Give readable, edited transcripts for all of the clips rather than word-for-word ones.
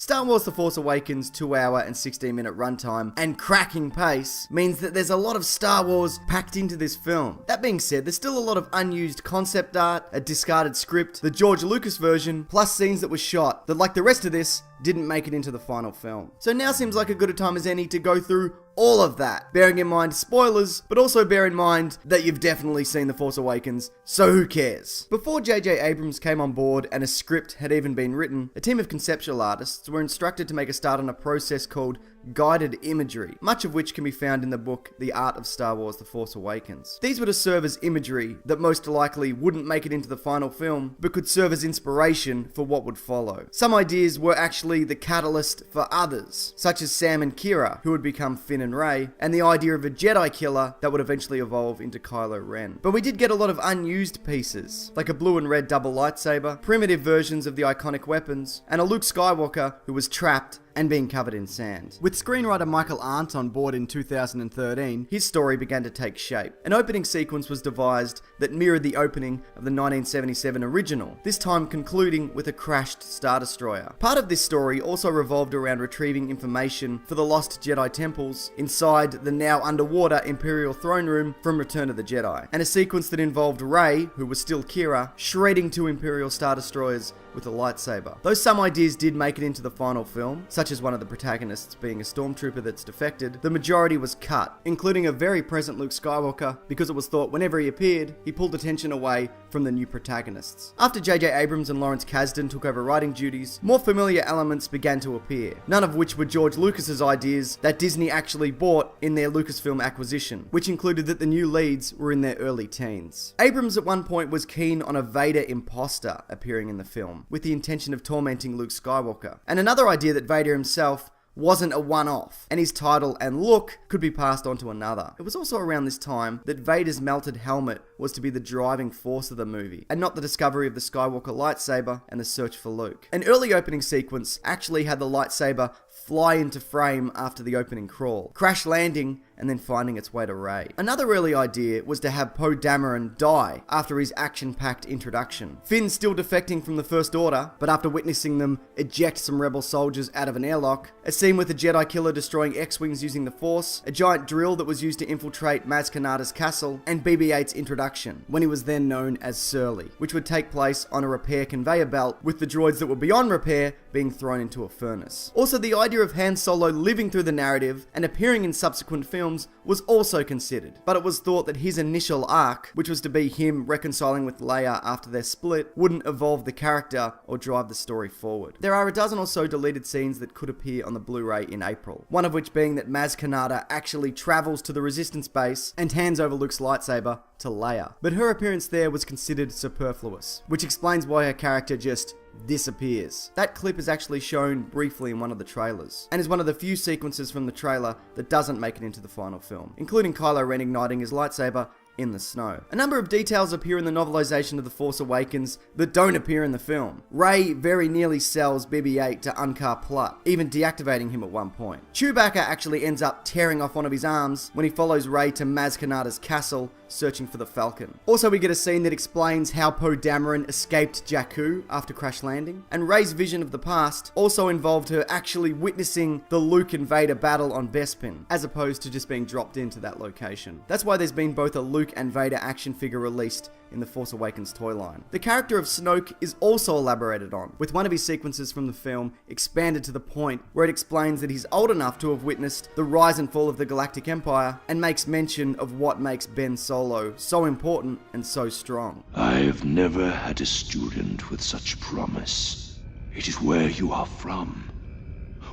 Star Wars The Force Awakens' 2-hour and 16-minute runtime and cracking pace means that there's a lot of Star Wars packed into this film. That being said, there's still a lot of unused concept art, a discarded script, the George Lucas version, plus scenes that were shot that, like the rest of this, didn't make it into the final film. So now seems like a good a time as any to go through all of that, bearing in mind spoilers, but also bear in mind that you've definitely seen The Force Awakens, so who cares? Before J.J. Abrams came on board and a script had even been written, a team of conceptual artists were instructed to make a start on a process called guided imagery, much of which can be found in the book The Art of Star Wars The Force Awakens. These were to serve as imagery that most likely wouldn't make it into the final film, but could serve as inspiration for what would follow. Some ideas were actually the catalyst for others, such as Sam and Kira, who would become Finn and Rey, and the idea of a Jedi killer that would eventually evolve into Kylo Ren. But we did get a lot of unused pieces, like a blue and red double lightsaber, primitive versions of the iconic weapons, and a Luke Skywalker who was trapped and being covered in sand. With screenwriter Michael Arndt on board in 2013, his story began to take shape. An opening sequence was devised that mirrored the opening of the 1977 original, this time concluding with a crashed Star Destroyer. Part of this story also revolved around retrieving information for the lost Jedi temples inside the now underwater Imperial throne room from Return of the Jedi, and a sequence that involved Rey, who was still Kira, shredding 2 Imperial Star Destroyers with a lightsaber. Though some ideas did make it into the final film, such as one of the protagonists being a stormtrooper that's defected, the majority was cut, including a very present Luke Skywalker, because it was thought whenever he appeared, he pulled attention away from the new protagonists. After J.J. Abrams and Lawrence Kasdan took over writing duties, more familiar elements began to appear, none of which were George Lucas's ideas that Disney actually bought in their Lucasfilm acquisition, which included that the new leads were in their early teens. Abrams at one point was keen on a Vader imposter appearing in the film, with the intention of tormenting Luke Skywalker, and another idea that Vader himself wasn't a one-off, and his title and look could be passed on to another. It was also around this time that Vader's melted helmet was to be the driving force of the movie, and not the discovery of the Skywalker lightsaber and the search for Luke. An early opening sequence actually had the lightsaber fly into frame after the opening crawl, crash landing and then finding its way to Rey. Another early idea was to have Poe Dameron die after his action-packed introduction. Finn still defecting from the First Order, but after witnessing them eject some rebel soldiers out of an airlock, a scene with a Jedi killer destroying X-Wings using the Force, a giant drill that was used to infiltrate Maz Kanata's castle, and BB-8's introduction, when he was then known as Surly, which would take place on a repair conveyor belt, with the droids that were beyond repair being thrown into a furnace. Also, the idea of Han Solo living through the narrative and appearing in subsequent films was also considered, but it was thought that his initial arc, which was to be him reconciling with Leia after their split, wouldn't evolve the character or drive the story forward. There are a dozen or so deleted scenes that could appear on the Blu-ray in April, one of which being that Maz Kanata actually travels to the Resistance base and hands over Luke's lightsaber to Leia, but her appearance there was considered superfluous, which explains why her character just disappears. That clip is actually shown briefly in one of the trailers, and is one of the few sequences from the trailer that doesn't make it into the final film, including Kylo Ren igniting his lightsaber in the snow. A number of details appear in the novelization of The Force Awakens that don't appear in the film. Rey very nearly sells BB-8 to Unkar Plutt, even deactivating him at one point. Chewbacca actually ends up tearing off one of his arms when he follows Rey to Maz Kanata's castle, searching for the Falcon. Also, we get a scene that explains how Poe Dameron escaped Jakku after crash landing, and Rey's vision of the past also involved her actually witnessing the Luke and Vader battle on Bespin, as opposed to just being dropped into that location. That's why there's been both a Luke and Vader action figure released in the Force Awakens toy line. The character of Snoke is also elaborated on, with one of his sequences from the film expanded to the point where it explains that he's old enough to have witnessed the rise and fall of the Galactic Empire, and makes mention of what makes Ben Solo so important and so strong. I've never had a student with such promise. It is where you are from,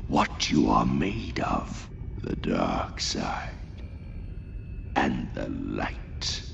what you are made of, the dark side and the light.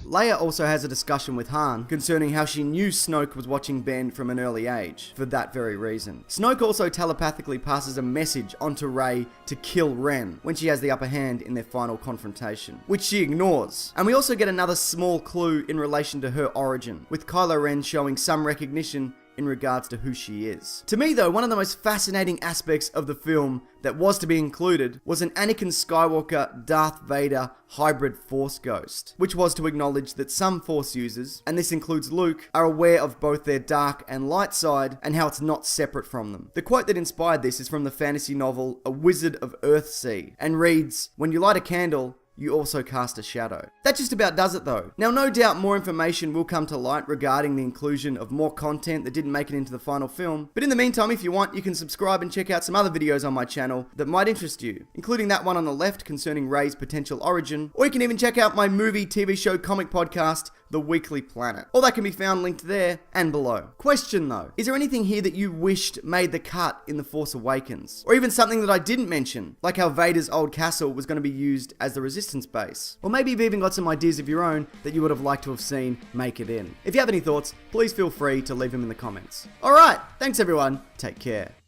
Leia also has a discussion with Han concerning how she knew Snoke was watching Ben from an early age, for that very reason. Snoke also telepathically passes a message onto Rey to kill Ren when she has the upper hand in their final confrontation, which she ignores. And we also get another small clue in relation to her origin, with Kylo Ren showing some recognition in regards to who she is. To me though, one of the most fascinating aspects of the film that was to be included was an Anakin Skywalker Darth Vader hybrid Force ghost, which was to acknowledge that some Force users, and this includes Luke, are aware of both their dark and light side and how it's not separate from them. The quote that inspired this is from the fantasy novel A Wizard of Earthsea and reads, "When you light a candle, you also cast a shadow." That just about does it though. Now no doubt more information will come to light regarding the inclusion of more content that didn't make it into the final film, but in the meantime, if you want, you can subscribe and check out some other videos on my channel that might interest you, including that one on the left concerning Rey's potential origin, or you can even check out my movie, TV show, comic podcast, The Weekly Planet. All that can be found linked there and below. Question though, is there anything here that you wished made the cut in The Force Awakens? Or even something that I didn't mention, like how Vader's old castle was going to be used as the Resistance base? Or maybe you've even got some ideas of your own that you would have liked to have seen make it in. If you have any thoughts, please feel free to leave them in the comments. Alright, thanks everyone, take care.